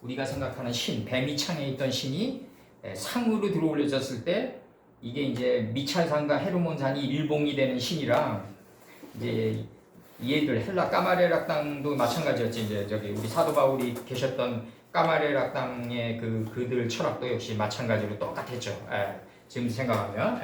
우리가 생각하는 신, 뱀이 창에 있던 신이 상으로 들어올려졌을 때 이게 이제 미찰산과 헤르몬산이 일봉이 되는 신이랑 이제 얘들 헬라 까마레락당도 마찬가지였지. 이제 저기 우리 사도 바울이 계셨던 까마레락당의 그들 철학도 역시 마찬가지로 똑같았죠. 지금 생각하면.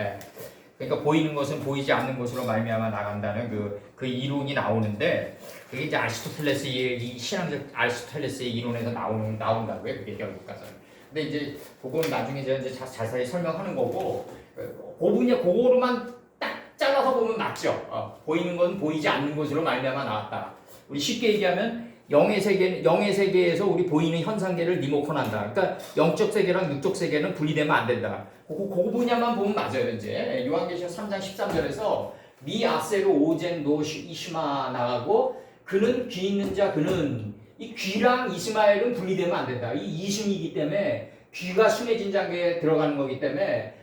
그러니까 보이는 것은 보이지 않는 것으로 말미암아 나간다는 그 이론이 나오는데 그게 이제 아리스토텔레스의 이 신앙적 아리스토텔레스의 이론에서 나온다고요. 그게 결국 가서. 근데 이제 그거는 나중에 제가 이제 자세히 설명하는 거고 그 부분로만 딱 잘라서 보면 맞죠. 보이는 건 보이지 않는 것으로 말미암아 나왔다. 우리 쉽게 얘기하면 영의 세계에서 우리 보이는 현상계를 리모컨한다. 그러니까 영적 세계랑 육적 세계는 분리되면 안 된다. 그 분야만 보면 맞아요. 이제 요한계시록 3장 13절에서 미 아세로 오젠 노 이시마 나가고 그는 귀 있는 자 그는 이 귀랑 이스마엘은 분리되면 안 된다. 이 이순이기 때문에 귀가 순해진 장계에 들어가는 거기 때문에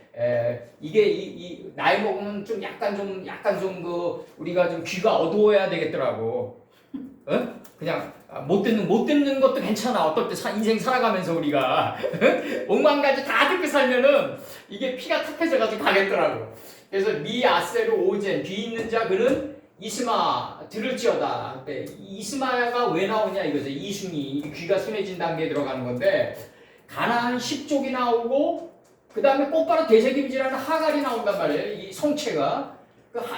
이게 나이 먹으면 좀 약간 좀 우리가 좀 귀가 어두워야 되겠더라고. 그냥 못 듣는 것도 괜찮아. 어떨 때 인생 살아가면서 우리가 오만 가지 다 듣고 살면은 이게 피가 탁해져가지고 가겠더라고. 그래서 미 아세로 오젠 귀 있는 자 그는 이스마 들을지어다. 이스마가 왜 나오냐 이거죠. 이순이 귀가 순해진 단계에 들어가는 건데 가나안 10족이 나오고 그 다음에 꽃바로 되새김질하는 하갈이 나온단 말이에요. 이 성체가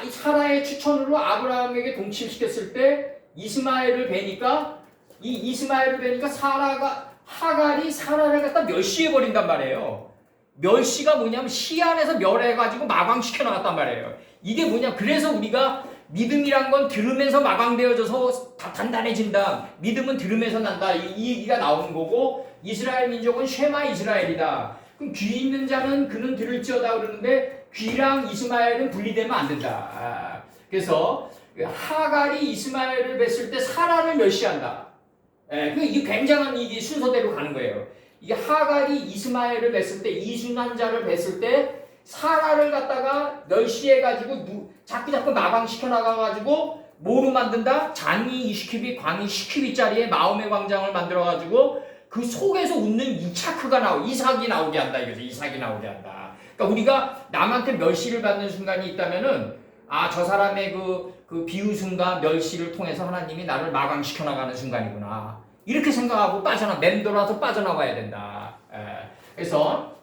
이 사라의 추천으로 아브라함에게 동침시켰을 때 이스마엘을 뵈니까 하갈이 사라를 갖다 멸시해 버린단 말이에요. 멸시가 뭐냐면 시 안에서 멸해가지고 마광시켜 나갔단 말이에요. 이게 뭐냐? 그래서 우리가 믿음이란 건 들으면서 마광되어져서 단단해진다. 믿음은 들으면서 난다. 이 얘기가 나오는 거고 이스라엘 민족은 쉐마 이스라엘이다. 그럼 귀 있는 자는 그는 들을지어다 그러는데 귀랑 이스마엘은 분리되면 안 된다. 그래서 하갈이 이스마엘을 뵀을 때 사라를 멸시한다. 이게 굉장한 이게 순서대로 가는 거예요. 이게 하갈이 이스마엘을 뵀을 때 이순한 자를 뵀을 때 사라를 갖다가 멸시해가지고 자꾸 마방시켜 나가가지고 뭐로 만든다? 장이 20큐빅, 광이 10큐빅짜리의 마음의 광장을 만들어가지고 그 속에서 웃는 이삭이 나오게 한다 이거죠. 이삭이 나오게 한다. 그러니까 우리가 남한테 멸시를 받는 순간이 있다면은 저 사람의 그 비웃음과 멸시를 통해서 하나님이 나를 마감시켜 나가는 순간이구나. 이렇게 생각하고 맴돌아서 빠져나와야 된다. 그래서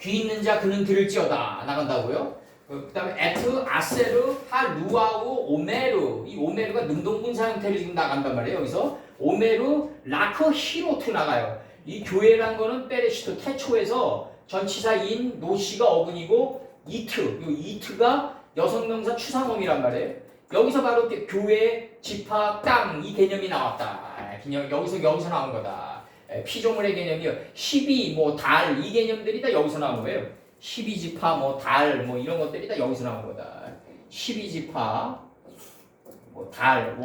귀 있는 자 그는 들을지어다 나간다고요. 그 다음에 에트, 아세르, 하루아우, 오메르. 이 오메르가 능동분사 형태로 지금 나간단 말이에요. 여기서 오메르, 라크, 히로트 나가요. 이 교회란 거는 페레시토 태초에서 전치사인 노시가 어근이고 이트가 여성명사 추상어미란 말이에요. 여기서 바로 교회, 집합, 땅 이 개념이 나왔다. 여기서 나온 거다. 피조물의 개념이요. 12, 달 이 개념들이 다 여기서 나온 거예요. 12지파, 달 이런 것들이 다 여기서 나온 거다. 12지파, 달,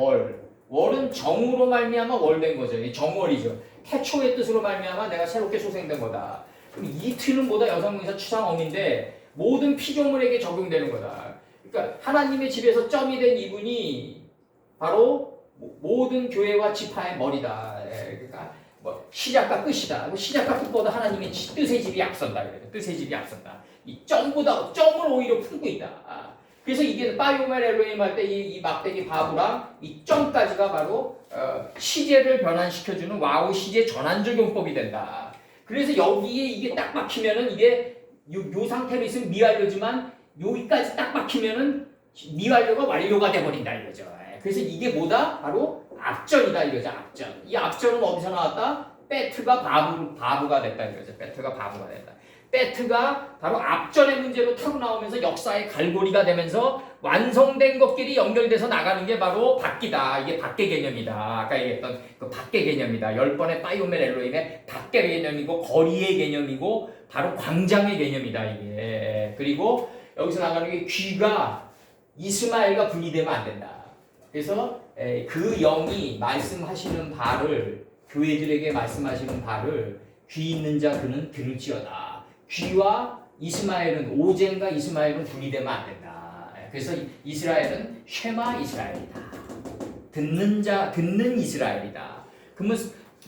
월은 정으로 말미암아 월된 거죠. 정월이죠. 태초의 뜻으로 말미암아 내가 새롭게 소생된 거다. 그럼 이트는 뭐다? 여성명사 추상어미인데 모든 피조물에게 적용되는 거다. 그러니까 하나님의 집에서 점이 된 이분이 바로 모든 교회와 지파의 머리다. 그러니까 시작과 끝이다. 시작과 끝보다 하나님의 뜻의 집이 앞선다. 뜻의 집이 앞선다. 이 점을 오히려 품고 있다. 그래서 이게 바이오멜 엘로힘 할 때 이 막대기 바브랑 이 점까지가 바로 시제를 변환시켜주는 와우 시제 전환적 용법이 된다. 그래서 여기에 이게 딱 막히면은 이게 요 상태로 있으면 미완료지만 여기까지 딱 막히면은 미완료가 완료가 돼버린다 이거죠. 그래서 이게 뭐다? 바로 앞전이다 이거죠. 앞전. 이 앞전은 어디서 나왔다? 베트가 바브가 됐다 이거죠. 베트가 바브가 됐다. 베트가 바로 앞전의 문제로 타고 나오면서 역사의 갈고리가 되면서 완성된 것끼리 연결돼서 나가는 게 바로 밖이다. 이게 밖의 개념이다. 아까 얘기했던 그 밖의 개념이다. 10번의 바이오멜 엘로힘의 밖의 개념이고 거리의 개념이고 바로 광장의 개념이다 이게. 그리고 여기서 나가는 게 귀가 이스마엘과 분리되면 안 된다. 그래서 그 영이 말씀하시는 바를 교회들에게 말씀하시는 바를 귀 있는 자 그는 들을지어다. 귀와 이스마엘은 오젠과 이스마엘은 분리되면 안 된다. 그래서 이스라엘은 쉐마 이스라엘이다. 듣는 이스라엘이다. 그러면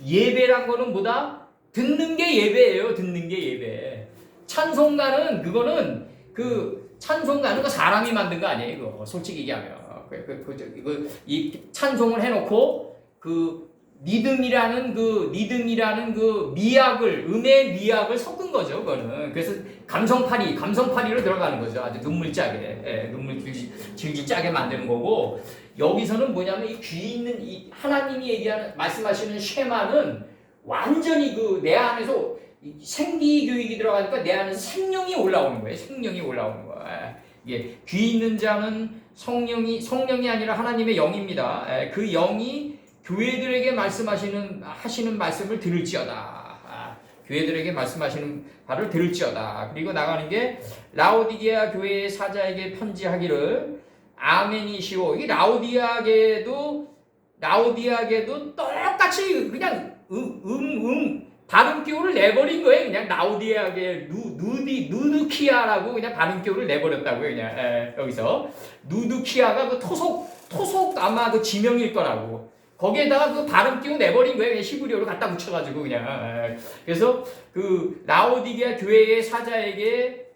예배란 거는 뭐다? 듣는 게 예배예요. 듣는 게 예배. 찬송가는 그거는 찬송가는 그 사람이 만든 거 아니에요. 그거 솔직히 얘기하면 이 찬송을 해놓고 리듬이라는 미학을 음의 미학을 섞은 거죠. 그거는 그래서 감성파리로 들어가는 거죠. 아주 눈물짜게 눈물 질질 짜게 만드는 거고 여기서는 뭐냐면 이 귀 있는 이 하나님이 말씀하시는 쉐마는 완전히 내 안에서 생기 교육이 들어가니까 내 안에서 생명이 올라오는 거예요. 생명이 올라오는 거예요. 이게 귀 있는 자는 성령이 아니라 하나님의 영입니다. 그 영이 교회들에게 하시는 말씀을 들을지어다. 교회들에게 말씀하시는 바를 들을지어다. 그리고 나가는 게 라오디게아 교회의 사자에게 편지하기를 아멘이시오. 이 라오디아게도 똑같이 그냥 발음기호를 내버린 거예요. 그냥 라오디아게 누드키아라고 그냥 발음기호를 내버렸다고요. 그냥 여기서 누드키아가 그 토속 아마 그 지명일 거라고. 거기에다가 그 발음기호 내버린 거예요. 그냥 히브리어로 갖다 붙여가지고 그냥. 그래서 라오디게아 교회의 사자에게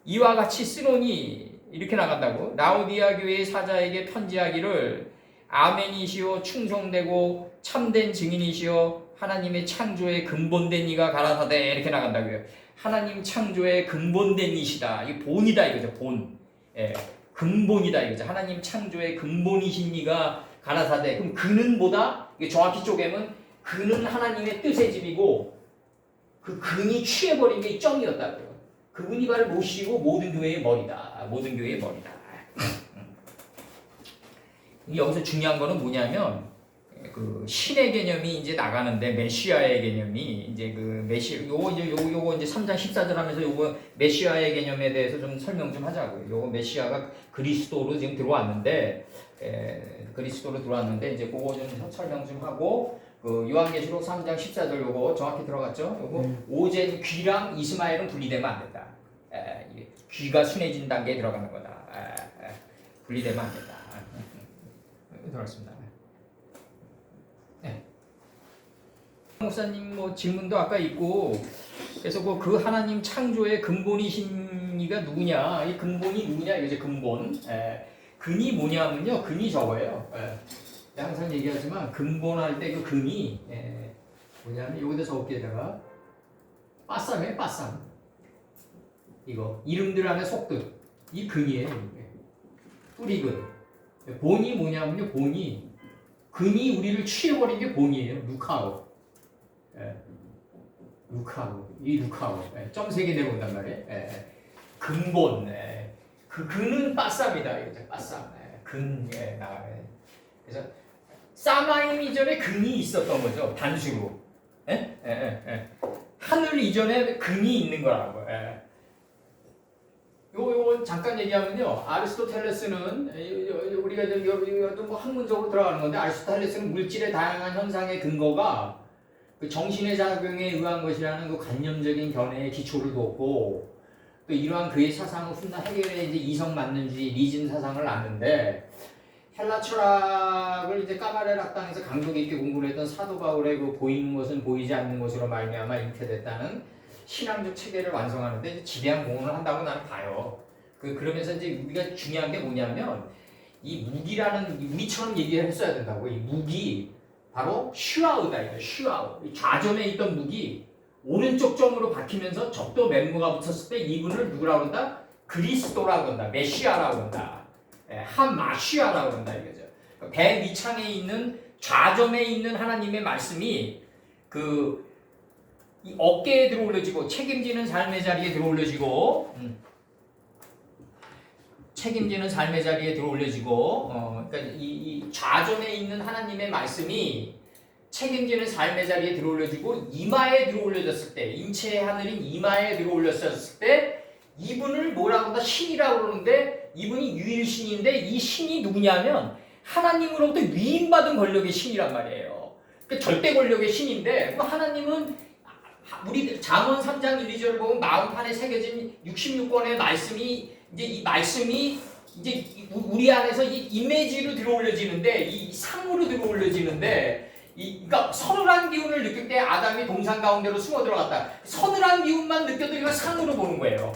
이와 같이 쓰노니 이렇게 나간다고. 라오디아 교회의 사자에게 편지하기를 아멘이시오 충성되고 참된 증인이시오 하나님의 창조의 근본된 이가 가라사대 이렇게 나간다고요. 하나님 창조의 근본된 이시다. 이게 본이다 이거죠. 본. 근본이다 이거죠. 하나님 창조의 근본이신 이가 가라사대. 그럼 그는 뭐다? 이게 정확히 쪼개면 그는 하나님의 뜻의 집이고 그 근이 취해버린 게 점이었다고요. 그분이 바로 모시고 모든 교회의 머리다. 모든 교회의 머리다. 여기서 중요한 거는 뭐냐면 신의 개념이 이제 나가는데 메시아의 개념이 이제 요거 이제 3장 14절 하면서 요거 메시아의 개념에 대해서 좀 설명 좀 하자고요. 요거 메시아가 그리스도로 지금 들어왔는데 이제 그거 좀 설명 좀 하고 요한계시록 3장 14절 요거 정확히 들어갔죠? 요거 오젠 귀랑 이스마엘은 분리되면 안 된다. 귀가 순해진 단계에 들어가는 거다. 분리되면 안 된다. 들어갔습니다. 네. 목사님 질문도 아까 있고 그래서 그 하나님 창조의 근본이신 이가 누구냐? 이 근본이 누구냐? 이제 근본. 근이 뭐냐면요. 근이 저거예요. 항상 얘기하지만 근본할 때 그 근이 뭐냐면 여기다 적게다가 빠쌈이에요. 빠쌈. 이거 이름들 안에 속뜻. 이 근이에요. 뿌리근. 본이 뭐냐면요. 근이 우리를 취해버린 게 본이에요. 루카오. 루카오. 점 3개 내려온단 말이에요. 근본. 그 근은 빠쌈이다. 이거죠. 빠쌈. 근. 그래서 사마임 이전에 근이 있었던 거죠. 단수로. 하늘 이전에 근이 있는 거라고. 요거 잠깐 얘기하면요. 아리스토텔레스는 우리가 이것도 뭐 학문적으로 들어가는 건데 아리스토텔레스는 물질의 다양한 현상의 근거가 정신의 작용에 의한 것이라는 관념적인 견해의 기초를 뒀고 또 이러한 그의 사상을 훗나 해결의 이제 이성 만능주의 리즘 사상을 낳는데 헬라 철학을 이제 까바렐 학당에서 강도 깊게 공부를 했던 사도 바울의 보이는 것은 보이지 않는 것으로 말미암아 잉태됐다는 신앙적 체계를 완성하는데 이제 지대한 공헌을 한다고 나는 봐요. 그러면서 이제 우리가 중요한 게 뭐냐면 이 무기라는 우리처럼 얘기를 했어야 된다고. 이 무기 바로 슈아우다. 이거 슈아우. 좌점에 있던 무기 오른쪽 점으로 박히면서 적도 멤버가 붙었을 때 이분을 누구라고 한다? 그리스도라고 한다. 메시아라고 한다. 하마시아라고 한다 이거죠. 배 밑창에 있는 좌점에 있는 하나님의 말씀이 이 어깨에 들어올려지고 책임지는 삶의 자리에 들어올려지고 그러니까 이 좌점에 있는 하나님의 말씀이 책임지는 삶의 자리에 들어올려지고 이마에 들어올려졌을 때 인체의 하늘인 이마에 들어올렸을 때 이분을 뭐라고 한다? 신이라고 그러는데 이분이 유일신인데 이 신이 누구냐면 하나님으로부터 위임받은 권력의 신이란 말이에요. 그러니까 절대 권력의 신인데 하나님은 우리 잠언 3장 1, 2절을 보면 마음판에 새겨진 66권의 말씀이 이제 이 말씀이 이제 우리 안에서 이 이미지로 들어올려지는데 이 상으로 들어올려지는데 그러니까 서늘한 기운을 느낄 때 아담이 동산 가운데로 숨어 들어갔다. 서늘한 기운만 느껴도 이거 상으로 보는 거예요.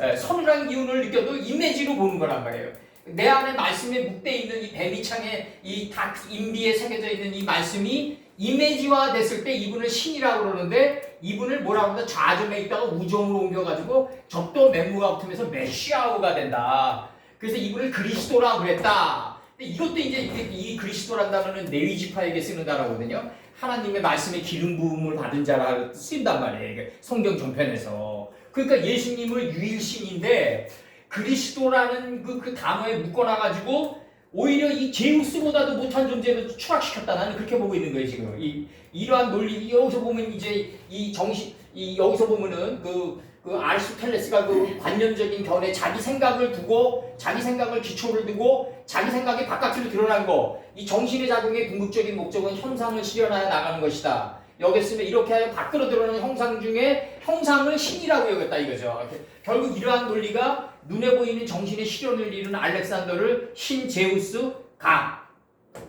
예, 서늘한 기운을 느껴도 이미지로 보는 거란 말이에요. 내 안에 말씀에 묵대 있는 이 뱀이창에 이 다 인비에 새겨져 있는 이 말씀이 이미지화 됐을 때 이분을 신이라고 그러는데 이분을 뭐라고 하면 좌점에 있다가 우점으로 옮겨가지고 적도 맹무가 붙으면서 메시아우가 된다. 그래서 이분을 그리스도라고 그랬다. 근데 이것도 이제 이 그리스도라는 단어는 레위지파에게 쓰는 단어거든요. 하나님의 말씀에 기름 부음을 받은 자라 쓴단 말이에요. 성경 전편에서. 그러니까 예수님을 유일신인데 그리스도라는 그 단어에 묶어놔가지고 오히려 이 제우스보다도 못한 존재를 추락시켰다. 나는 그렇게 보고 있는 거예요 지금. 이러한 논리 여기서 보면 이제 이 정신 여기서 보면은 그 아리스토텔레스가 그 관념적인 견해 자기 생각을 두고 자기 생각을 기초를 두고 자기 생각이 바깥으로 드러난 거. 이 정신의 작용의 궁극적인 목적은 형상을 실현하여 나가는 것이다. 여기 쓰면 이렇게 하여 밖으로 드러나는 형상 중에 형상을 신이라고 여겼다 이거죠. 결국 이러한 논리가 눈에 보이는 정신의 실현을 이루는 알렉산더를 신, 제우스, 가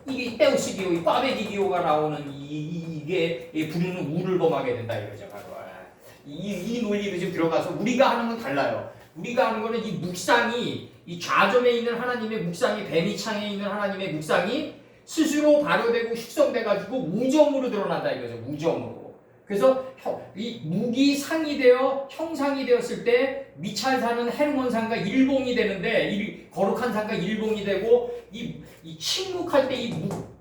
이게 테우스 기호, 이 꽈배기 기호가 나오는 이게 부르는 우를 범하게 된다 이거죠. 바로 이 논리로 지금 들어가서 우리가 하는 건 달라요. 우리가 하는 거는 이 묵상이 이 좌점에 있는 하나님의 묵상이 뱀이 창에 있는 하나님의 묵상이 스스로 발효되고 숙성돼가지고 우점으로 드러난다 이거죠. 우점으로. 그래서 이 묵이 상이 되어 형상이 되었을 때 미찰 산은 헤르몬산과 일봉이 되는데 거룩한 산과 일봉이 되고 이 침묵할 때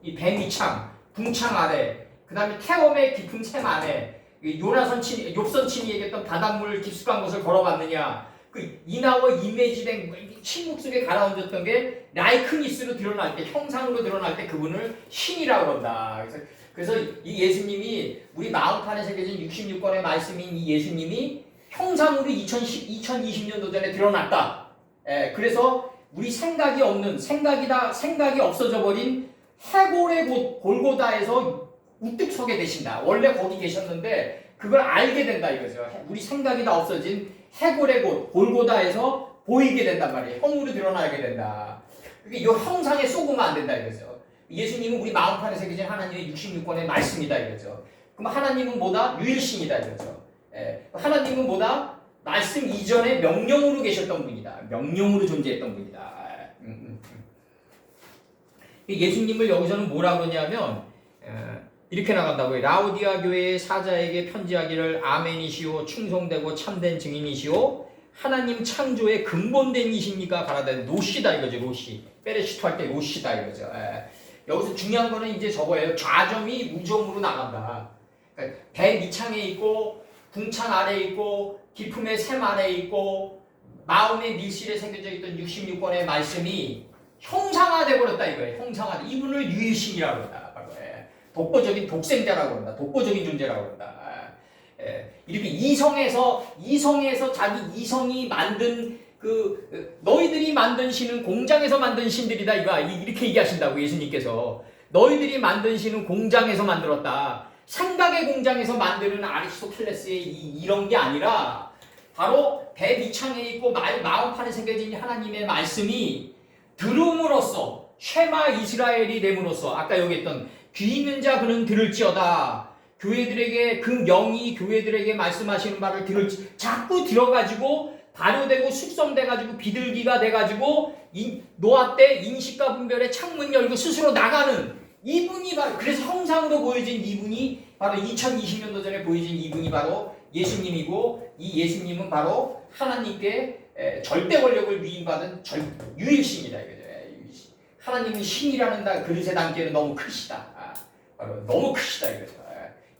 이 뱀이 창, 궁창 아래 그 다음에 태엄의 깊은 샘 안에 욥선친이 얘기했던 바닷물 깊숙한 곳을 걸어갔느냐 그 이나와 이미지된 침묵 속에 가라앉았던 게 라이크니스로 드러날 때 형상으로 드러날 때 그분을 신이라고 그런다. 그래서 이 예수님이 우리 마음판에 새겨진 66권의 말씀인 이 예수님이 형상으로 2020년도 전에 드러났다. 그래서 우리 생각이 없는 생각이 없어져 버린 해골의 곳 골고다에서 우뚝 서게 되신다. 원래 거기 계셨는데 그걸 알게 된다 이거죠. 우리 생각이 다 없어진 해골의 곳 골고다에서 보이게 된단 말이에요. 형으로 드러나게 된다. 이 형상에 쏘으면 안 된다 이거죠. 예수님은 우리 마음판에 새겨진 하나님의 66권의 말씀이다 이거죠. 그럼 하나님은 뭐다? 유일신이다 이거죠. 하나님은 뭐다? 말씀 이전에 명령으로 계셨던 분이다. 명령으로 존재했던 분이다. 예수님을 여기서는 뭐라 그러냐면 이렇게 나간다고요. 라오디아 교회의 사자에게 편지하기를 아멘이시오 충성되고 참된 증인이시오 하나님 창조의 근본된 이십니까 가라데 노시다 이거죠. 노시 페레시토 할 때 노시다 이거죠. 여기서 중요한 거는 이제 저거예요. 좌점이 우점으로 나간다. 그러니까 배 밑창에 있고 궁창 아래에 있고 기품의 샘 아래에 있고 마음의 밀실에 새겨져 있던 66권의 말씀이 형상화돼 버렸다 이거예요. 형상화. 이분을 유일신이라고 한다. 독보적인 독생자라고 한다. 독보적인 존재라고 한다. 이렇게 이성에서 자기 이성이 만든 너희들이 만든 신은 공장에서 만든 신들이다 이렇게 얘기하신다고 예수님께서. 너희들이 만든 신은 공장에서 만들었다. 생각의 공장에서 만드는 아리스토텔레스의 이런 게 아니라 바로 배 밑창에 있고 마음판에 새겨진 하나님의 말씀이 들음으로써 쉐마 이스라엘이 됨으로써 아까 여기 했던 귀 있는 자 그는 들을지어다. 교회들에게 그 영이 교회들에게 말씀하시는 바를 자꾸 들어가지고 발효되고 숙성돼가지고 비둘기가 돼가지고 노아 때 인식과 분별의 창문 열고 스스로 나가는 이분이 바로 그래서 형상으로 보여진 이분이 바로 2020년도 전에 보여진 이분이 바로 예수님이고 이 예수님은 바로 하나님께 절대 권력을 위임받은 유일신이다 이거죠. 하나님이 신이라는 그릇에 담기에는 너무 크시다. 바로 너무 크시다 이거죠.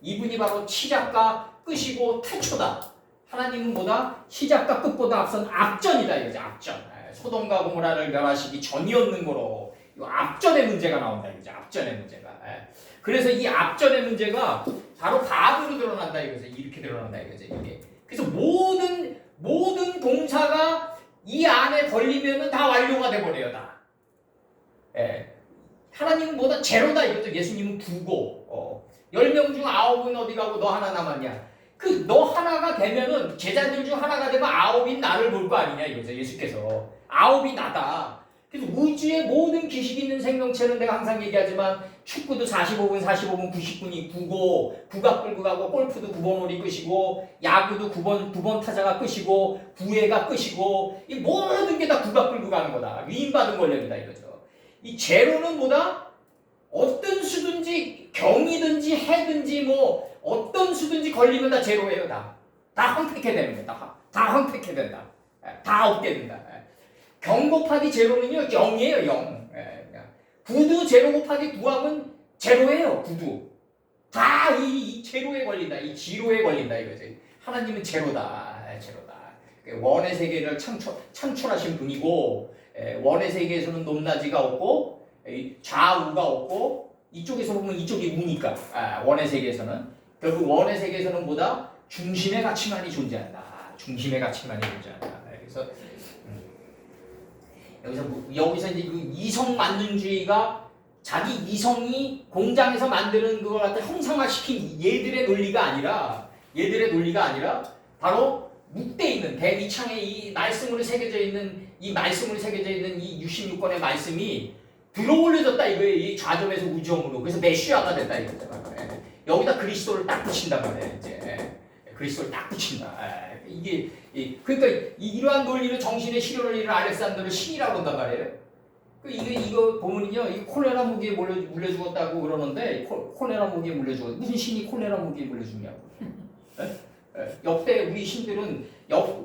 이분이 바로 시작과 끝이고 태초다. 하나님은 뭐다? 시작과 끝보다 앞선 앞전이다 이거죠. 앞전. 소돔과 고모라를 멸하시기 전이었는 거로 이 앞전의 문제가 나온다 이거죠. 앞전의 문제가. 그래서 이 앞전의 문제가 바로 바으로 드러난다 이거죠. 이렇게 드러난다 이거죠. 이게. 그래서 모든 동사가 이 안에 걸리면은 다 완료가 돼 버려요. 다. 하나님은 뭐다? 제로다 이거죠. 예수님은 2고 10명 중 9은 어디 가고 너 하나 남았냐. 너 하나가 되면은 제자들 중 하나가 되면 9인 나를 볼 거 아니냐 이거죠. 예수께서 9이 나다. 그래서 우주의 모든 기식 있는 생명체는 내가 항상 얘기하지만 축구도 45분 90분이 9고 구가 끌고 가고 골프도 9번 홀이 끝이고 야구도 9번 타자가 끝이고 9회가 끝이고 이 모든 게 다 구가 끌고 가는 거다. 위임받은 권력이다 이거죠. 이 제로는 뭐다? 어떤 수든지 경이든지 해든지 뭐 어떤 수든지 걸리면 다 제로예요. 다 황폐케 되는 거다. 다 황폐케 된다. 다 없게 된다. 경 곱하기 제로는요 0이에요. 0. 9도 제로 곱하기 9하면 제로예요. 9도 다 이 제로에 걸린다. 이 지로에 걸린다 이거지. 하나님은 제로다. 제로다. 원의 세계를 창출하신 분이고 원의 세계에서는 높낮이가 없고 좌우가 없고 이쪽에서 보면 이쪽이 우니까 원의 세계에서는 결국 원의 세계에서는 보다 중심의 가치만이 존재한다. 중심의 가치만이 존재한다. 그래서 여기서 이제 그 이성 만능주의가 자기 이성이 공장에서 만드는 그걸 갖다 형상화시킨 얘들의 논리가 아니라 바로 묵대에 있는 대미창에 이 말씀으로 새겨져 있는 이 66권의 말씀이 들어올려졌다 이거예요. 이 좌점에서 우점으로. 그래서 메시아가 됐다 이거잖아. 여기다 그리스도를 딱 붙인단 말이에요. 이제 그리스도를 딱 붙인다. 이게 그러니까 이러한 논리를 정신의 실효 논리를 알렉산더를 신이라고 한단 말이에요. 이거 보면은요, 이 콜레라 모기에 물려 죽었다고 그러는데 콜레라 모기에 물려 죽었. 무슨 신이 콜레라 모기에 물려 죽냐고. 역대 우리 신들은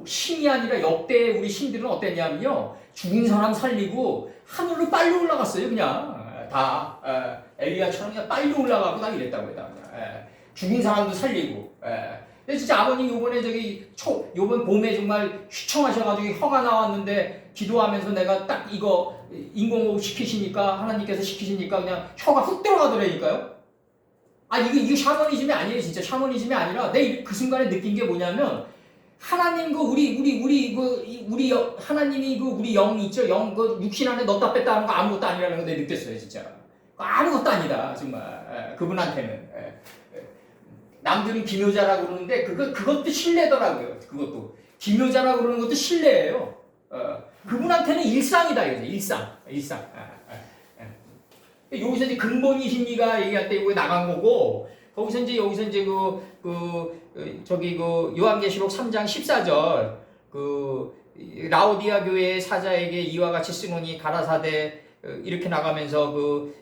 신이 아니라 역대 우리 신들은 어땠냐면요, 죽은 사람 살리고 하늘로 빨리 올라갔어요. 그냥 다 엘리야처럼 그냥 빨리 올라가고 다 이랬다고 해요. 죽은 사람도 살리고. 근데 진짜 아버님 요번에 요번 봄에 정말 휘청하셔가지고 혀가 나왔는데 기도하면서 내가 딱 이거 인공호흡 시키시니까 하나님께서 시키시니까 그냥 혀가 훅 들어가더라니까요. 이게 샤머니즘이 아니에요. 진짜 샤머니즘이 아니라 내 그 순간에 느낀 게 뭐냐면 하나님 하나님이 우리 영 있죠. 영 육신 안에 넣었다 뺐다 하는 거 아무것도 아니라는 거 내가 느꼈어요. 진짜 아무것도 아니다. 정말 그분한테는. 남들은 기묘자라고 그러는데 그것도 신뢰더라고요. 그것도 기묘자라고 그러는 것도 신뢰예요. 그분한테는 일상이다 이거죠. 일상. 여기서 이제 근본이신 이가 얘기할 때 이거 나간 거고 여기서 이제 요한계시록 3장 14절 라오디아 교회의 사자에게 이와 같이 쓰노니 가라사대 이렇게 나가면서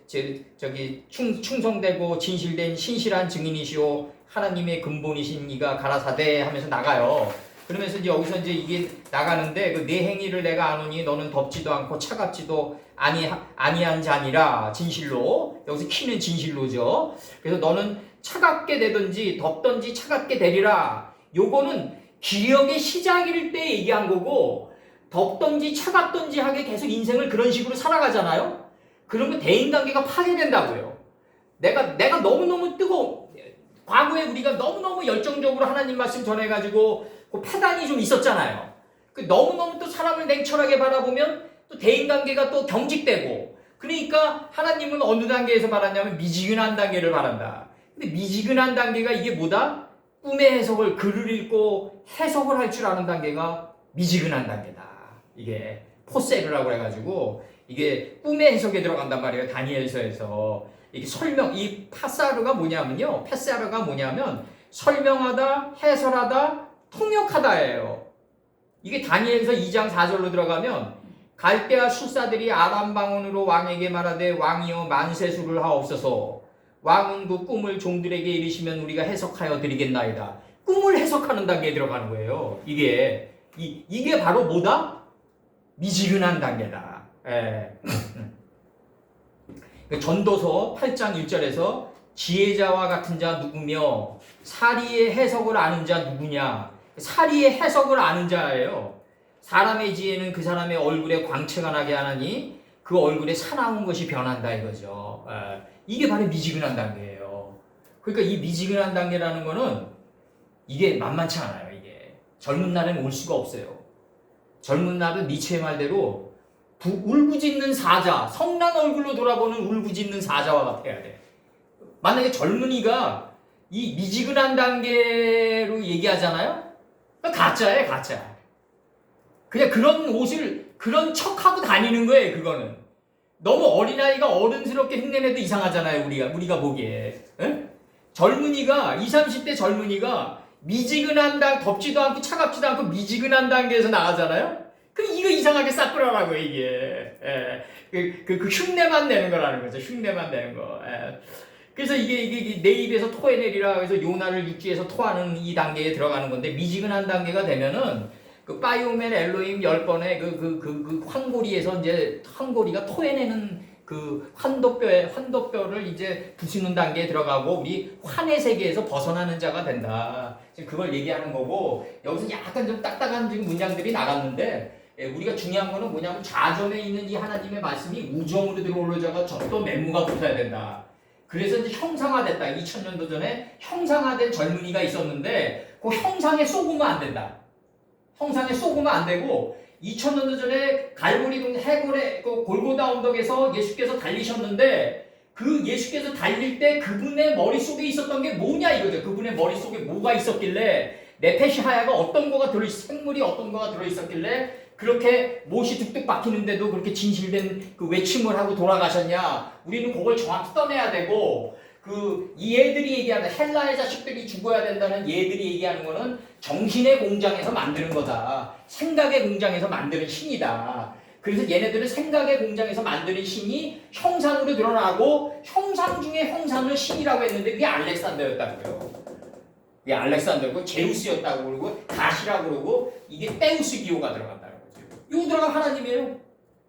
충성되고 진실된 신실한 증인이시오 하나님의 근본이신 이가 가라사대 하면서 나가요. 그러면서 이제 여기서 이제 이게 나가는데 내 행위를 내가 아노니 너는 덥지도 않고 차갑지도 아니한 자니라. 진실로 여기서 키는 진실로죠. 그래서 너는 차갑게 되든지 덥든지 차갑게 되리라. 요거는 기력의 시작일 때 얘기한 거고 덥든지 차갑든지 하게 계속 인생을 그런 식으로 살아가잖아요. 그러면 대인관계가 파괴된다고요. 내가 너무너무 과거에 우리가 너무너무 열정적으로 하나님 말씀 전해가지고 그 파단이 좀 있었잖아요. 너무너무 또 사람을 냉철하게 바라보면 또 대인관계가 또 경직되고 그러니까 하나님은 어느 단계에서 말하냐면 미지근한 단계를 말한다. 근데 미지근한 단계가 이게 뭐다? 꿈의 해석을 글을 읽고 해석을 할 줄 아는 단계가 미지근한 단계다. 이게 포세르라고 해가지고 이게 꿈의 해석에 들어간단 말이에요. 다니엘서에서 이게 이 파사르가 뭐냐면 설명하다, 해설하다, 통역하다예요. 이게 다니엘서 2장 4절로 들어가면 갈대아 술사들이 아람 방언으로 왕에게 말하되 왕이여 만세수를 하옵소서. 왕은 그 꿈을 종들에게 이르시면 우리가 해석하여 드리겠나이다. 꿈을 해석하는 단계에 들어가는 거예요. 이게 바로 뭐다? 미지근한 단계다. 전도서 8장 1절에서 지혜자와 같은 자 누구며 사리의 해석을 아는 자 누구냐. 사리의 해석을 아는 자예요. 사람의 지혜는 그 사람의 얼굴에 광채가 나게 하나니 그 얼굴에 사나운 것이 변한다 이거죠. 이게 바로 미지근한 단계예요. 그러니까 이 미지근한 단계라는 거는 이게 만만치 않아요. 이게 젊은 날에는 올 수가 없어요. 젊은 날은 니체의 말대로 울부짖는 사자, 성난 얼굴로 돌아보는 울부짖는 사자와 같아야 돼. 만약에 젊은이가 이 미지근한 단계로 얘기하잖아요? 가짜예요, 가짜. 그냥 그런 옷을 그런 척하고 다니는 거예요. 그거는 너무 어린아이가 어른스럽게 흉내내도 이상하잖아요. 우리가 보기에. 에? 젊은이가 20, 30대 젊은이가 미지근한 덥지도 않고 차갑지도 않고 미지근한 단계에서 나가잖아요. 그럼 이거 이상하게 싸꾸라라고 이게. 그 흉내만 내는 거라는 거죠. 흉내만 내는 거. 그래서 이게 내 입에서 토해내리라 그래서 요나를 육지에서 토하는 이 단계에 들어가는 건데, 미지근한 단계가 되면은 그 파이오멘 엘로힘 10번의 그 황고리에서 이제 황고리가 토해내는 그 환도뼈를 이제 부수는 단계에 들어가고 우리 환의 세계에서 벗어나는 자가 된다. 지금 그걸 얘기하는 거고, 여기서 약간 좀 딱딱한 지금 문장들이 나갔는데, 우리가 중요한 거는 뭐냐면 좌점에 있는 이 하나님의 말씀이 우점으로 들어올려져가 적도 맨무가 붙어야 된다. 그래서 이제 형상화됐다. 2000년도 전에 형상화된 젊은이가 있었는데 그 형상에 쏘으면 안 된다. 형상에 쏘으면 안 되고, 2000년도 전에 갈보리 해골의 그 골고다 언덕에서 예수께서 달리셨는데 그 예수께서 달릴 때 그분의 머릿속에 있었던 게 뭐냐 이거죠. 그분의 머릿속에 뭐가 있었길래 네페시 하야가 어떤 거가 생물이 어떤 거가 들어있었길래 그렇게 못이 뚝뚝 박히는데도 그렇게 진실된 그 외침을 하고 돌아가셨냐. 우리는 그걸 정확히 떠내야 되고, 이 얘들이 얘기하는 헬라의 자식들이 죽어야 된다는 얘들이 얘기하는 거는 정신의 공장에서 만드는 거다. 생각의 공장에서 만드는 신이다. 그래서 얘네들은 생각의 공장에서 만드는 신이 형상으로 드러나고 형상 중에 형상을 신이라고 했는데 그게 알렉산더였다고요. 이게 알렉산더고 제우스였다고 그러고 가시라고 그러고, 이게 테우스 기호가 들어간다는 거죠. 이거 들어가면 하나님이에요.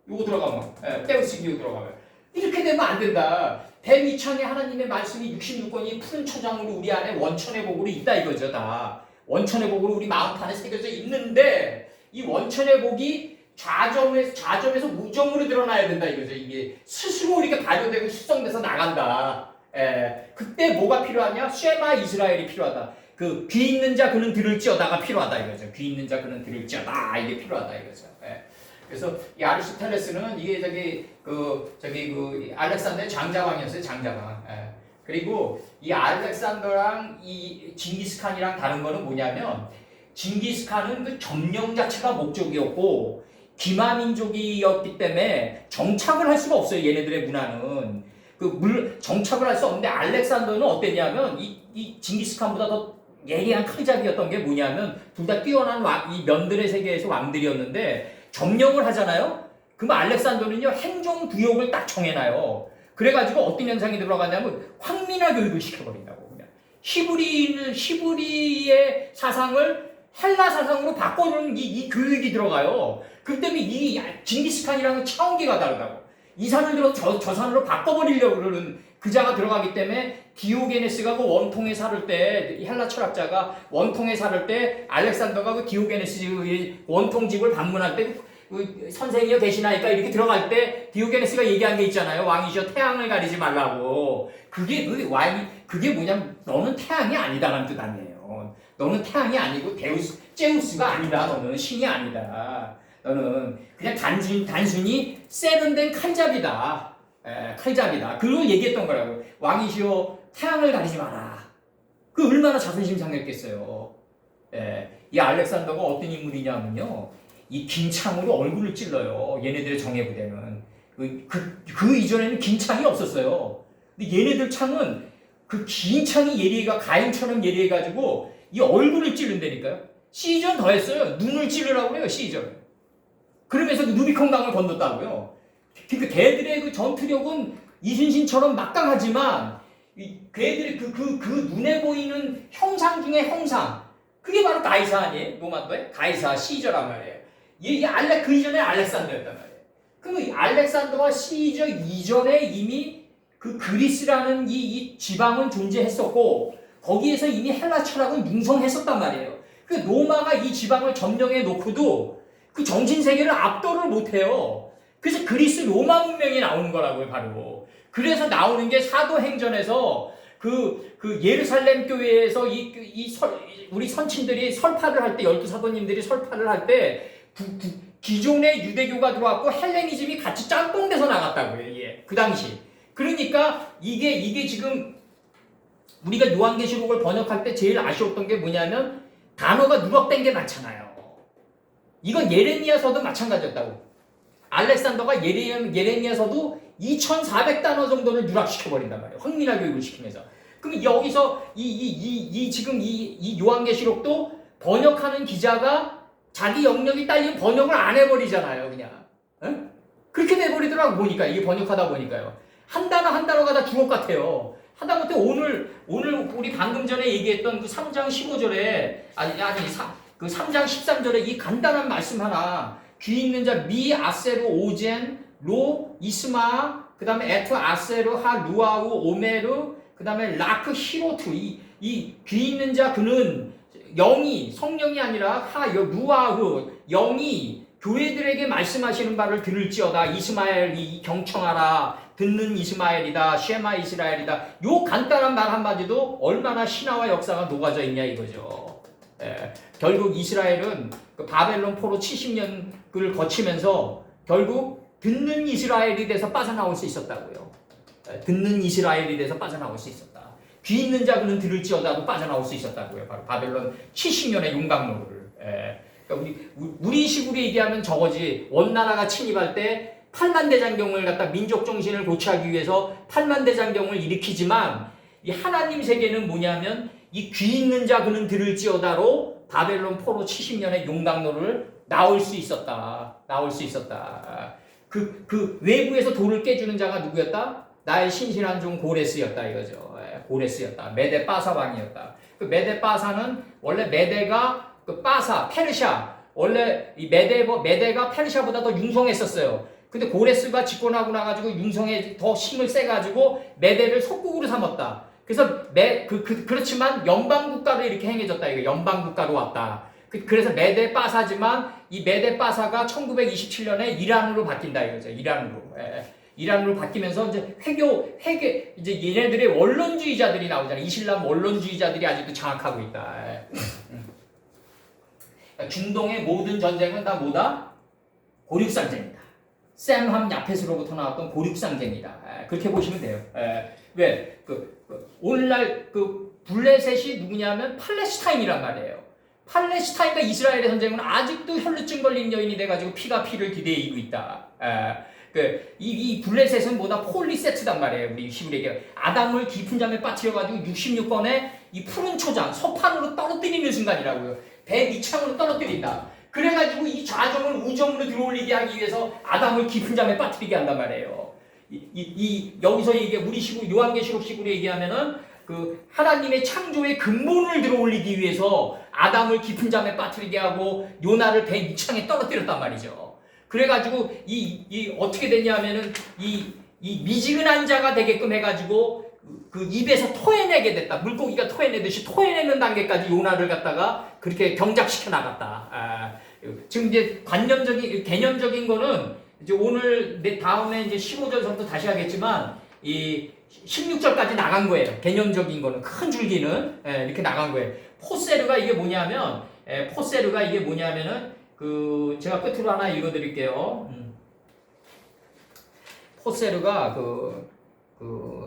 이거 들어가면 테우스 기호 들어가면 이렇게 되면 안 된다. 대미창에 하나님의 말씀이 66권이 푸른 초장으로 우리 안에 원천의 복으로 있다 이거죠. 다 원천의 복으로 우리 마음판에 새겨져 있는데, 이 원천의 복이 좌점에서 우점으로 드러나야 된다 이거죠. 이게 스스로 이렇게 발효되고 숙성돼서 나간다. 그때 뭐가 필요하냐? 쉐마 이스라엘이 필요하다. 그 귀 있는 자 그는 들을지어다가 필요하다 이거죠. 귀 있는 자 그는 들을지어다, 이게 필요하다 이거죠. 그래서 이 아리스토텔레스는 이게 알렉산더의 장자왕이었어요. 장자왕. 그리고 이 알렉산더랑 이 징기스칸이랑 다른 거는 뭐냐면, 징기스칸은 그 점령 자체가 목적이었고 기마민족이었기 때문에 정착을 할 수가 없어요. 얘네들의 문화는 정착을 할 수 없는데, 알렉산더는 어땠냐면 이 징기스칸보다 더 예리한 칼잡이였던 게 뭐냐면, 둘 다 뛰어난 이 면들의 세계에서 왕들이었는데 점령을 하잖아요. 그럼 알렉산더는요 행정구역을 딱 정해놔요. 그래가지고 어떤 현상이 들어가냐면 황민화 교육을 시켜버린다고. 그냥 히브리의 사상을 헬라 사상으로 바꿔주는 이 교육이 들어가요. 그 때문에 이 징기스칸이랑은 차원기가 다르다고. 이 산을 들어 저 산으로 바꿔버리려고 그러는 그자가 들어가기 때문에, 디오게네스가 그 원통에 살을 때, 헬라 철학자가 원통에 살을 때 알렉산더가 그 디오게네스의 원통집을 방문할 때 그 선생이여 계시나이까 이렇게 들어갈 때 디오게네스가 얘기한 게 있잖아요. 왕이시여 태양을 가리지 말라고. 그게 뭐냐면 너는 태양이 아니다라는 뜻 아니에요. 너는 태양이 아니고 제우스가 아니다. 너는 신이 아니다. 너는 그냥 단순히 세련된 칼잡이다. 칼잡이다. 그걸 얘기했던 거라고. 왕이시여 태양을 가리지 마라. 그 얼마나 자존심 상했겠어요. 이 알렉산더가 어떤 인물이냐면요, 이 긴 창으로 얼굴을 찔러요. 얘네들의 정예부대는 그 이전에는 긴 창이 없었어요. 근데 얘네들 창은 그 긴 창이 예리해가 가인처럼 예리해가지고 이 얼굴을 찌른다니까요. 시전 더했어요. 눈을 찌르라고 그래요. 시전. 그러면서 루비콘 강을 건넜다고요. 그러니까 걔들의 그 전투력은 이순신처럼 막강하지만 걔들의 그 눈에 보이는 형상 중에 형상, 그게 바로 가이사 아니에요? 로마도에 가이사 시저란 말이에요. 그 이전에 알렉산더였단 말이에요. 그럼 이 알렉산더와 시저 이전에 이미 그 그리스라는 이 지방은 존재했었고, 거기에서 이미 헬라 철학은 융성했었단 말이에요. 그 로마가 이 지방을 점령해 놓고도 그 정신 세계를 압도를 못해요. 그래서 그리스 로마 문명이 나오는 거라고요, 바로. 그래서 나오는 게 사도행전에서 그 예루살렘 교회에서 우리 선친들이 설파를 할 때, 12사도님들이 설파를 할 때 기존의 유대교가 들어왔고 헬레니즘이 같이 짬뽕돼서 나갔다고요. 그 당시. 그러니까 이게 지금 우리가 요한계시록을 번역할 때 제일 아쉬웠던 게 뭐냐면 단어가 누락된 게 많잖아요. 이건 예레미야서도 마찬가지였다고. 알렉산더가 예레미야서도 2,400단어 정도를 누락시켜버린단 말이에요. 황민화 교육을 시키면서. 그럼 여기서 지금 이 요한계시록도 번역하는 기자가 자기 영역이 딸린 번역을 안 해버리잖아요, 그냥. 응? 그렇게 돼버리더라고, 보니까. 이게 번역하다 보니까요. 한 단어 한 단어가 다 주옥 같아요. 하다못해 오늘 우리 방금 전에 얘기했던 그 3장 15절에, 그 3장 13절에 이 간단한 말씀 하나, 귀 있는 자, 미, 아세르, 오젠, 로, 이스마, 그 다음에 에트, 아세르, 하, 루아우, 오메르, 그 다음에 라크, 히로트, 이 귀 있는 자, 그는 영이, 성령이 아니라 하, 루아우, 영이 교회들에게 말씀하시는 바를 들을지어다. 이스마엘이 경청하라. 듣는 이스마엘이다. 쉐마 이스라엘이다. 요 간단한 말 한마디도 얼마나 신화와 역사가 녹아져 있냐 이거죠. 결국 이스라엘은 그 바벨론 포로 70년을 거치면서 결국 듣는 이스라엘이 돼서 빠져나올 수 있었다고요. 듣는 이스라엘이 돼서 빠져나올 수 있었다. 귀 있는 자 그는 들을지어다도 빠져나올 수 있었다고요. 바로 바벨론 70년의 용광로를. 그러니까 우리 식으로 얘기하면 저거지. 원나라가 침입할 때 8만 대장경을 갖다 민족 정신을 고취하기 위해서 8만 대장경을 일으키지만 이 하나님 세계는 뭐냐면 이 귀 있는 자 그는 들을지어다로 바벨론 포로 70년의 용광로를 나올 수 있었다. 나올 수 있었다. 그 외부에서 돌을 깨주는 자가 누구였다? 나의 신실한 종 고레스였다 이거죠. 고레스였다. 메데 바사 왕이었다. 그 메데 바사는 원래 메데가 그 바사 페르시아 원래 이 메데가 페르시아보다 더 융성했었어요. 근데 고레스가 집권하고 나가지고 융성에 더 힘을 세가지고 메데를 속국으로 삼았다. 그래서 그렇지만 연방 국가로 이렇게 행해졌다. 이거 연방 국가로 왔다. 그래서 메데 바사지만 이 메데 바사가 1927년에 이란으로 바뀐다 이거죠. 이란으로 바뀌면서 이제 회계 이제 얘네들의 원론주의자들이 나오잖아요. 이슬람 원론주의자들이 아직도 장악하고 있다. 중동의 모든 전쟁은 다 뭐다? 고륙상쟁이다. 샘함 야펫으로부터 나왔던 고륙상쟁이다. 그렇게 보시면 돼요. 왜? 오늘날 블레셋이 누구냐면 팔레스타인이란 말이에요. 팔레스타인과 이스라엘의 전쟁은 아직도 혈루증 걸린 여인이 돼가지고 피가 피를 기대이고 있다. 이 블레셋은 뭐다? 폴리세트단 말이에요. 우리 히브리 얘기가. 아담을 깊은 잠에 빠뜨려가지고 66번에 이 푸른 초장, 서판으로 떨어뜨리는 순간이라고요. 배 밑창으로 떨어뜨린다. 그래가지고 이 좌정을 우정으로 들어올리게 하기 위해서 아담을 깊은 잠에 빠뜨리게 한단 말이에요. 여기서 이게 우리 식으로 요한계시록 식으로 얘기하면은 그 하나님의 창조의 근본을 들어올리기 위해서 아담을 깊은 잠에 빠뜨리게 하고 요나를 배 밑창에 떨어뜨렸단 말이죠. 그래가지고 이 어떻게 됐냐면은 이 미지근한 자가 되게끔 해가지고 그 입에서 토해내게 됐다. 물고기가 토해내듯이 토해내는 단계까지 요나를 갖다가 그렇게 경작시켜 나갔다. 지금 이제 개념적인 거는 이제 오늘 다음에 이제 15절부터 다시 하겠지만 이 16절까지 나간 거예요. 개념적인 거는 큰 줄기는 이렇게 나간 거예요. 포세르가 이게 뭐냐면은 그 제가 끝으로 하나 읽어드릴게요. 포세르가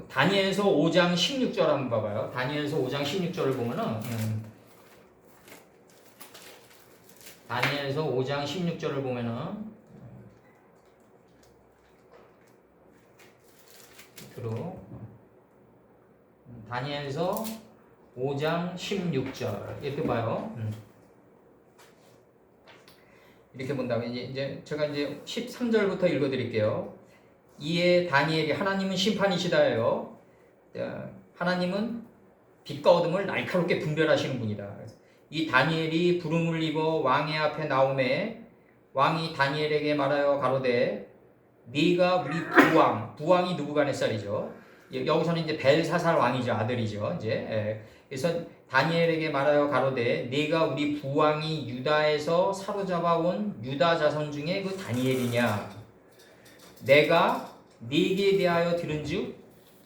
다니엘서 5장 16절 한번 봐봐요. 다니엘서 5장 16절을 보면은 다니엘서 5장 16절을 보면은 다니엘서 5장 16절 이렇게 봐요. 이렇게 본다고 이제 제가 이제 13절부터 읽어드릴게요. 이에 다니엘이 하나님은 심판이시다요. 하나님은 빛과 어둠을 날카롭게 분별하시는 분이다. 이 다니엘이 부름을 입어 왕의 앞에 나오매 왕이 다니엘에게 말하여 가로되 네가 우리 부왕이 느부갓네살이죠. 여기서는 이제 벨사살 왕이죠. 아들이죠. 이제 그래서 다니엘에게 말하여 가로되 네가 우리 부왕이 유다에서 사로잡아 온 유다 자손 중에 그 다니엘이냐? 내가 네게 대하여 들은즉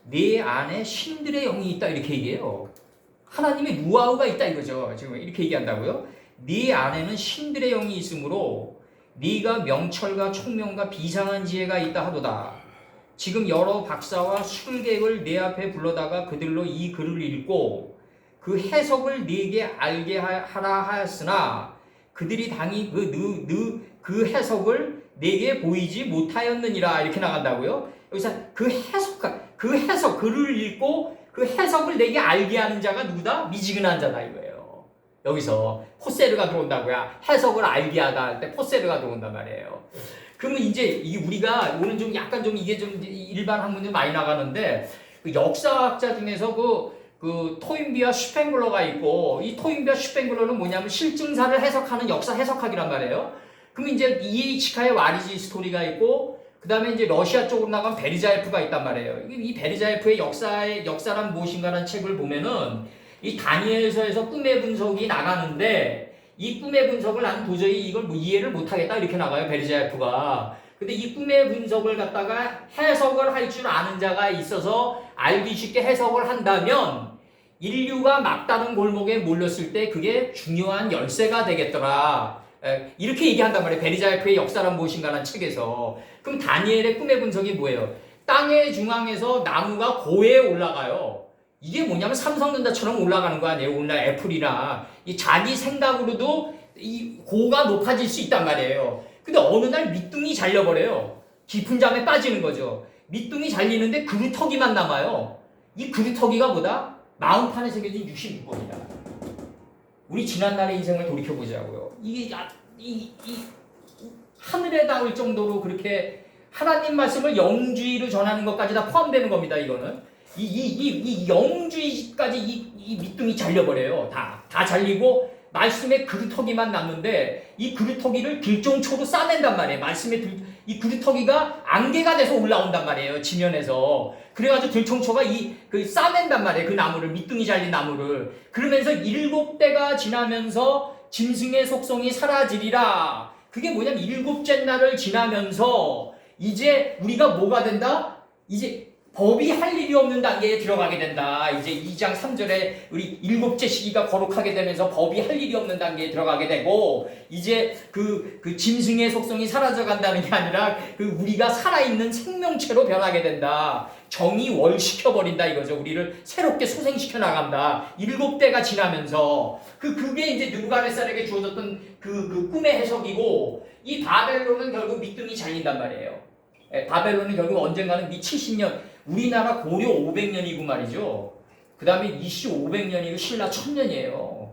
네 안에 신들의 영이 있다 이렇게 얘기해요. 하나님의 루아우가 있다 이거죠. 지금 이렇게 얘기한다고요. 네 안에는 신들의 영이 있으므로 네가 명철과 총명과 비상한 지혜가 있다 하도다. 지금 여러 박사와 술객을 내 앞에 불러다가 그들로 이 글을 읽고 그 해석을 네게 알게 하라 하였으나 그들이 당이 그 해석을 내게 보이지 못하였느니라 이렇게 나간다고요. 여기서 그 해석 글을 읽고 그 해석을 내게 알게 하는 자가 누구다? 미지근한 자다 이거예요. 여기서 포세르가 들어온다고요. 해석을 알게 하다 할 때 포세르가 들어온단 말이에요. 그러면 이제 우리가 오늘 좀 약간 좀 이게 좀 일반 학문이 많이 나가는데 그 역사학자 중에서 그 토인비와 슈팽글러가 있고 이 토인비와 슈팽글러는 뭐냐면 실증사를 해석하는 역사 해석학이란 말이에요. 그럼 이제 이에이치카의 와리지 스토리가 있고 그 다음에 이제 러시아 쪽으로 나간 베리자예프가 있단 말이에요. 이 베리자예프의 역사란 무엇인가라는 책을 보면은 이 다니엘서에서 꿈의 분석이 나가는데 이 꿈의 분석을 나는 도저히 이걸 뭐 이해를 못하겠다 이렇게 나가요. 베리자예프가. 근데 이 꿈의 분석을 갖다가 해석을 할 줄 아는 자가 있어서 알기 쉽게 해석을 한다면 인류가 막다른 골목에 몰렸을 때 그게 중요한 열쇠가 되겠더라. 이렇게 얘기한단 말이에요. 베리자예프의 역사란 무엇인가라는 책에서. 그럼 다니엘의 꿈의 분석이 뭐예요? 땅의 중앙에서 나무가 고에 올라가요. 이게 뭐냐면 삼성전자처럼 올라가는 거 아니에요. 오늘날 애플이나 이 자기 생각으로도 이 고가 높아질 수 있단 말이에요. 근데 어느 날 밑둥이 잘려버려요. 깊은 잠에 빠지는 거죠. 밑둥이 잘리는데 그루터기만 남아요. 이 그루터기가 뭐다? 마음판에 새겨진 66번이다. 우리 지난날의 인생을 돌이켜보자고요. 이게 이 하늘에 닿을 정도로 그렇게 하나님 말씀을 영주의로 전하는 것까지 다 포함되는 겁니다. 이거는 이 영주의까지 이 밑둥이 잘려버려요. 다 잘리고 말씀의 그루터기만 남는데 이 그루터기를 들종초로 싸낸단 말이에요. 이 그루터기가 안개가 돼서 올라온단 말이에요. 지면에서. 그래가지고 들종초가 싸낸단 말이에요. 그 나무를, 밑둥이 잘린 나무를. 그러면서 7대가 지나면서 짐승의 속성이 사라지리라. 그게 뭐냐면 7째 날을 지나면서 이제 우리가 뭐가 된다? 이제 법이 할 일이 없는 단계에 들어가게 된다. 이제 2장 3절에 우리 7째 시기가 거룩하게 되면서 법이 할 일이 없는 단계에 들어가게 되고 이제 그 짐승의 속성이 사라져 간다는 게 아니라 우리가 살아있는 생명체로 변하게 된다. 정이 월시켜버린다 이거죠. 우리를 새롭게 소생시켜 나간다. 7대가 지나면서 그게 이제 느부갓네살에게 주어졌던 그 꿈의 해석이고 이 바벨론은 결국 밑둥이 잘린단 말이에요. 바벨론은 결국 언젠가는 미 70년 우리나라 고려 500년이고 말이죠. 그 다음에 이시 500년이고 신라 1000년이에요.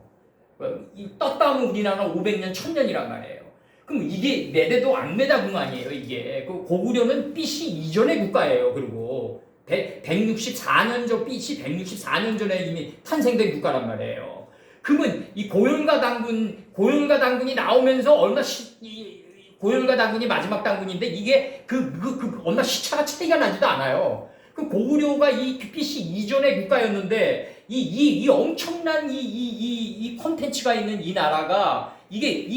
떴다면 우리나라 500년 1000년이란 말이에요. 그럼 이게 메대도 안메다궁 아니에요. 이게 고구려는 BC 이전의 국가예요. 그리고 164년 전 BC 164년 전에 이미 탄생된 국가란 말이에요. 그러면 이 고열가 당군이 나오면서 고열가 당군이 마지막 당군인데 이게 얼마 시차가 차이가 나지도 않아요. 그 고구려가 이 BC 이전의 국가였는데 이 엄청난 이 콘텐츠가 있는 이 나라가 이게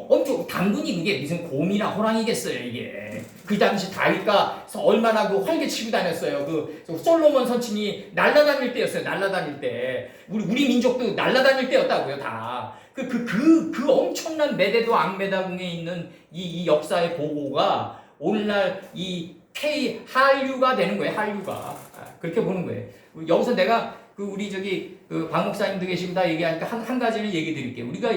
엄청 당군이 그게 무슨 곰이나 호랑이겠어요 이게. 그 당시 다윗가 얼마나 활개치고 다녔어요. 솔로몬 선친이 날아다닐 때였어요. 날아다닐 때 우리 민족도 날아다닐 때였다고요 다. 그 엄청난 메대도 앙메다궁에 있는 이 역사의 보고가 오늘날 이 한류가 되는 거예요. 한류가 그렇게 보는 거예요. 여기서 내가 우리 박 목사님도 계시고 다 얘기하니까 한 가지는 얘기 드릴게요. 우리가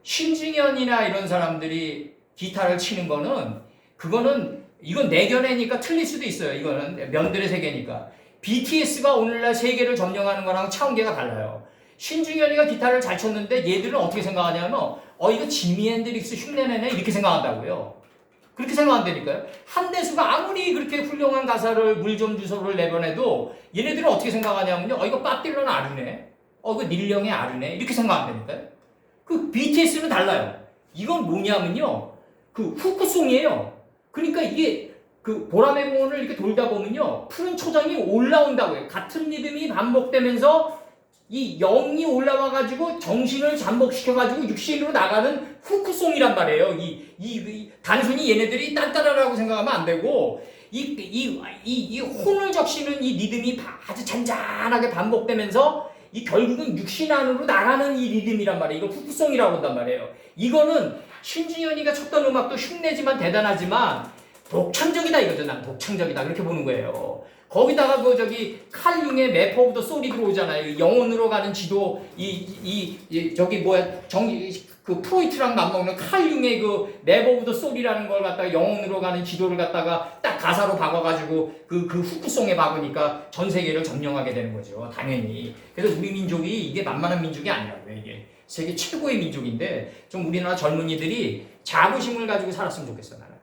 신중현이나 이런 사람들이 기타를 치는 이건 내 견해니까 틀릴 수도 있어요. 이거는 면들의 세계니까. BTS가 오늘날 세계를 점령하는 거랑 차원계가 달라요. 신중현이가 기타를 잘 쳤는데 얘들은 어떻게 생각하냐면 이거 지미 앤드릭스 흉내내네 이렇게 생각한다고요. 그렇게 생각한다니까요. 한대수가 아무리 그렇게 훌륭한 가사를 물 좀 주소를 내보내도 얘네들은 어떻게 생각하냐면요. 이거 밥 딜런 아르네. 이거 닐령의 아르네. 이렇게 생각한다니까요. BTS는 달라요. 이건 뭐냐면요. 후크송이에요. 그러니까 이게 보라매 공원을 이렇게 돌다 보면요. 푸른 초장이 올라온다고요. 같은 리듬이 반복되면서 이 영이 올라와가지고 정신을 잠복시켜가지고 육신으로 나가는 후크송이란 말이에요. 단순히 얘네들이 딴따라라고 생각하면 안 되고 이 혼을 적시는 이 리듬이 아주 잔잔하게 반복되면서 결국은 육신 안으로 나가는 이 리듬이란 말이에요. 이거 후크송이라고 한단 말이에요. 이거는 신중현이가 쳤던 음악도 흉내지만 대단하지만 독창적이다 이거죠. 난 독창적이다 그렇게 보는 거예요. 거기다가 그 저기 칼융의 맵 오브 더 소리 들어오잖아요. 영혼으로 가는 지도 저기 뭐야 그 프로이트랑 맞먹는 칼융의 그 맵 오브 더 소리라는 걸 갖다가 영혼으로 가는 지도를 갖다가 딱 가사로 박아가지고 그 후크송에 박으니까 전 세계를 점령하게 되는 거죠. 당연히. 그래서 우리 민족이 이게 만만한 민족이 아니라고요. 이게 세계 최고의 민족인데 좀 우리나라 젊은이들이 자부심을 가지고 살았으면 좋겠어 나는.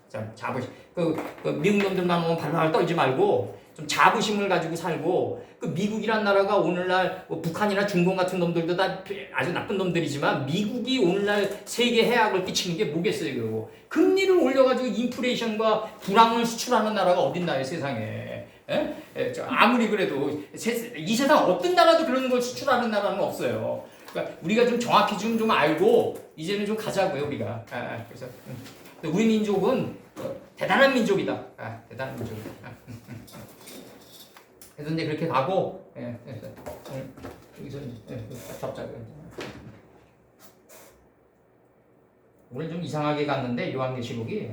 참 자부심. 그 미국 놈들만 오면 발발 떨지 말고 좀 자부심을 가지고 살고 그 미국이란 나라가 오늘날 뭐 북한이나 중공 같은 놈들도 다 아주 나쁜 놈들이지만 미국이 오늘날 세계 해악을 끼치는 게 뭐겠어요. 그러고 금리를 올려가지고 인플레이션과 불황을 수출하는 나라가 어딨나요 세상에. 아무리 그래도 이 세상 어떤 나라도 그런 걸 수출하는 나라는 없어요. 그러니까 우리가 좀 정확히 좀 알고 이제는 좀 가자고요 우리가. 그래서 우리 민족은 대단한 민족이다. 대단한 민족이다. 그래서 이제 그렇게 가고 여기서 잡자고요. 오늘 좀 이상하게 갔는데 요한계시록이.